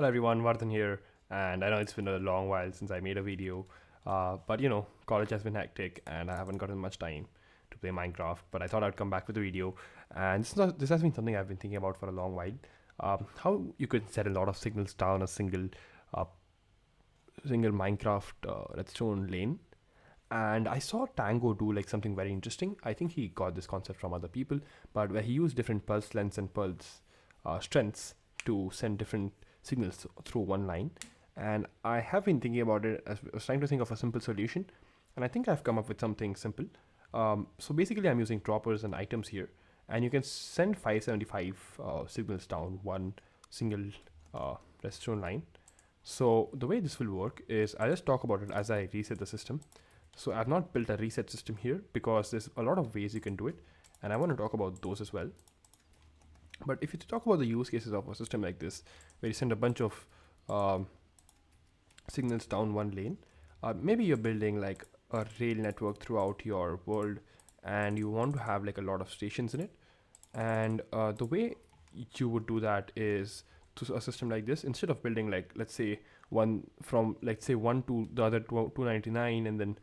Hello everyone, Vardhan here, and I know it's been a long while since I made a video, but college has been hectic and I haven't gotten much time to play Minecraft. But I thought I'd come back with a video, and this has been something I've been thinking about for a long while. How you could set a lot of signals down a uh, single Minecraft redstone lane, and I saw Tango do like something very interesting. I think he got this concept from other people, but where he used different pulse lengths and pulse strengths to send different signals through one line. And I have been thinking about it as I was trying to think of a simple solution, and I think I've come up with something simple. So basically, I'm using droppers and items here, and you can send 575 signals down one single redstone line. So the way this will work is I'll just talk about it as I reset the system. So I've not built a reset system here because there's a lot of ways you can do it, and I want to talk about those as well. But if you talk about the use cases of a system like this, where you send a bunch of um, signals down one lane, maybe you're building like a rail network throughout your world, and you want to have like a lot of stations in it. And the way you would do that is to a system like this, instead of building like, let's say, one from, let's say, one to the other 299, and then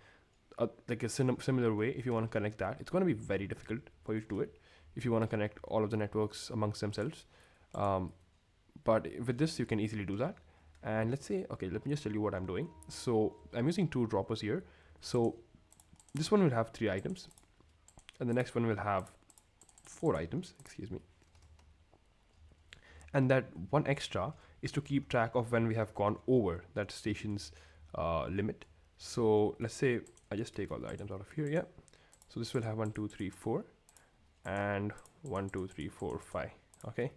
like a similar way, if you want to connect that, it's going to be very difficult for you to do it if you want to connect all of the networks amongst themselves. um, but with this you can easily do that. And let's say, okay, let me just tell you what I'm doing. So I'm using two droppers here. So this one will have 3 items, and the next one will have 4 items, excuse me. And that one extra is to keep track of when we have gone over that station's limit. So let's say I just take all the items out of here. Yeah, so this will have 1 2 3 4 and 1 2 3 4 5. Okay,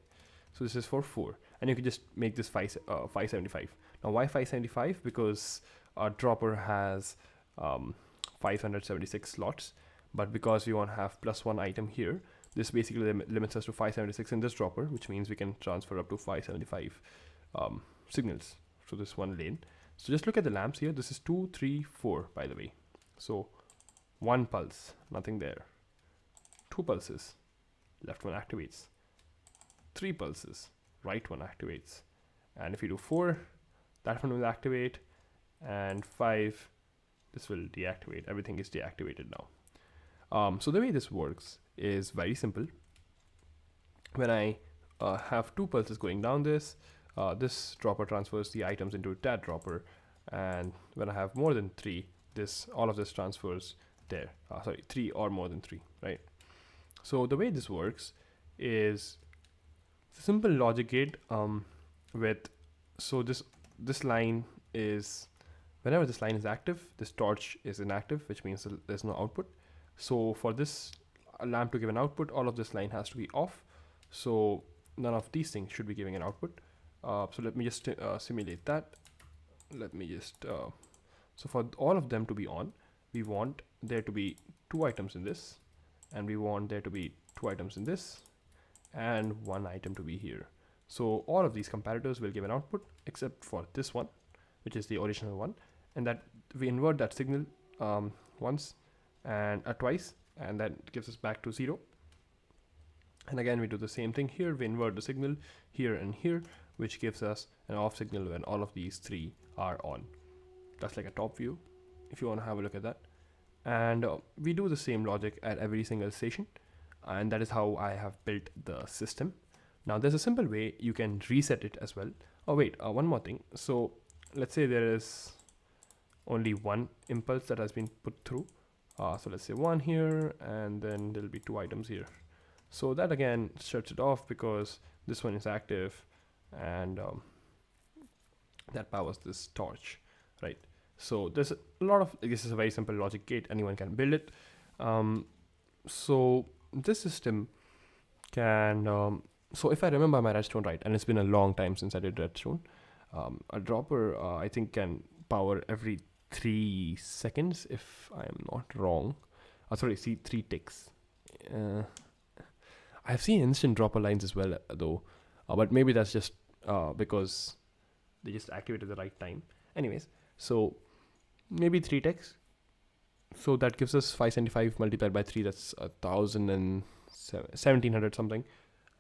so this is for 4, and you can just make this 575. Now why 575? Because our dropper has 576 slots, but because we want to have +1 item here, this basically limits us to 576 in this dropper, which means we can transfer up to 575 signals to this one lane. So just look at the lamps here. This is 2 3 4, by the way. So 1 pulse, nothing there. 2 pulses, left one activates. 3 pulses, right one activates. And if you do 4, that one will activate, and 5, this will deactivate. Everything is deactivated now. So the way this works is very simple. When I have 2 pulses going down this, this dropper transfers the items into that dropper, and when I have more than 3, all of this transfers there. Sorry, 3 or more than 3, right? So the way this works is a simple logic gate with, so this line is, whenever this line is active, this torch is inactive, which means there's no output. So for this lamp to give an output, all of this line has to be off. So none of these things should be giving an output. So let me just simulate that. Let me just so for all of them to be on, we want there to be 2 items in this, and we want there to be 2 items in this, and 1 item to be here. So all of these comparators will give an output except for this one, which is the original one, and that we invert that signal once and twice, and that gives us back to 0. And again we do the same thing here. We invert the signal here and here, which gives us an off signal when all of these 3 are on. That's like a top view if you want to have a look at that. And we do the same logic at every single station, and that is how I have built the system. Now there's a simple way you can reset it as well. Oh wait, one more thing. So let's say there is only 1 impulse that has been put through. So let's say 1 here, and then there'll be 2 items here. So that again shuts it off because this one is active, and that powers this torch, right? So there's a lot of, this is a very simple logic gate, anyone can build it. So this system can, so if I remember my redstone right, and it's been a long time since I did redstone, a dropper I think can power every 3 seconds if I am not wrong. Sorry, see, 3 ticks. I've seen instant dropper lines as well though, but maybe that's just because they just activate at the right time. Anyways, so maybe 3 ticks. So that gives us 575 multiplied by 3, that's 1700 something.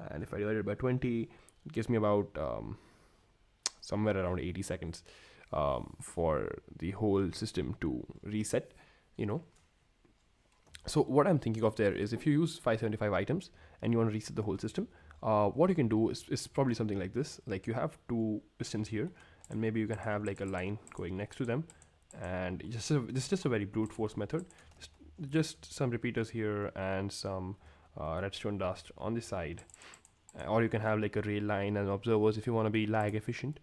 And if I divide it by 20, it gives me about somewhere around 80 seconds for the whole system to reset, you know. So what I'm thinking of there is, if you use 575 items and you want to reset the whole system, what you can do is probably something like this. Like, you have two pistons here, and maybe you can have like a line going next to them, and this is just a very brute force method. Just some repeaters here and some redstone dust on the side, or you can have like a rail line and observers if you want to be lag efficient,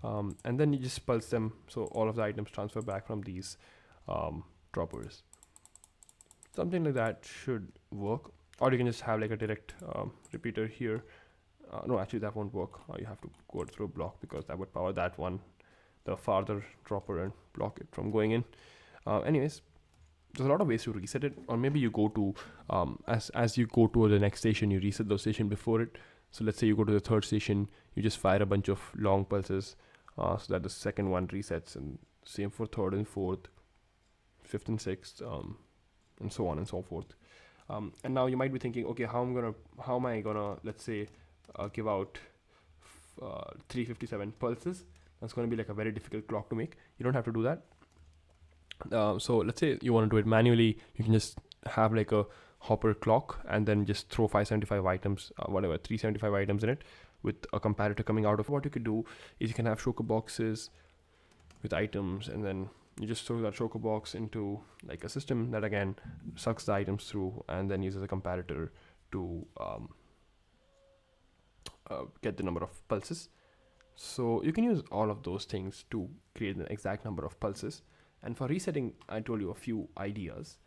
and then you just pulse them so all of the items transfer back from these droppers. Something like that should work. Or you can just have like a direct repeater here. No, actually that won't work. You have to go through a block, because that would power that one, the farther dropper, and block it from going in. Anyways, there's a lot of ways to reset it. Or maybe you go to as you go to the next station, you reset the station before it. So let's say you go to the third station, you just fire a bunch of long pulses so that the second one resets, and same for third and fourth, fifth and sixth, and so on and so forth. And now you might be thinking, okay, how am I gonna, let's say, give out 357 pulses? That's going to be like a very difficult clock to make. You don't have to do that. So let's say you want to do it manually. You can just have like a hopper clock and then just throw 575 items, 375 items in it, with a comparator coming out of. What you could do is you can have shulker boxes with items, and then you just throw that shulker box into like a system that again sucks the items through, and then uses a comparator to get the number of pulses. So you can use all of those things to create the exact number of pulses. And for resetting, I told you a few ideas.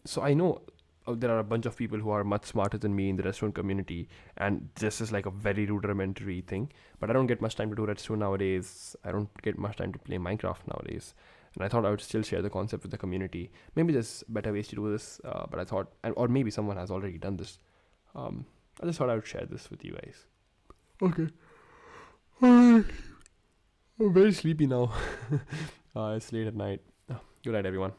So I know there are a bunch of people who are much smarter than me in the Redstone community, and this is like a very rudimentary thing. But I don't get much time to do Redstone nowadays. I don't get much time to play Minecraft nowadays. And I thought I would still share the concept with the community. Maybe there's better ways to do this, but I thought, or maybe someone has already done this. I just thought I would share this with you guys. Okay. I'm very sleepy now. It's late at night. Good night, everyone.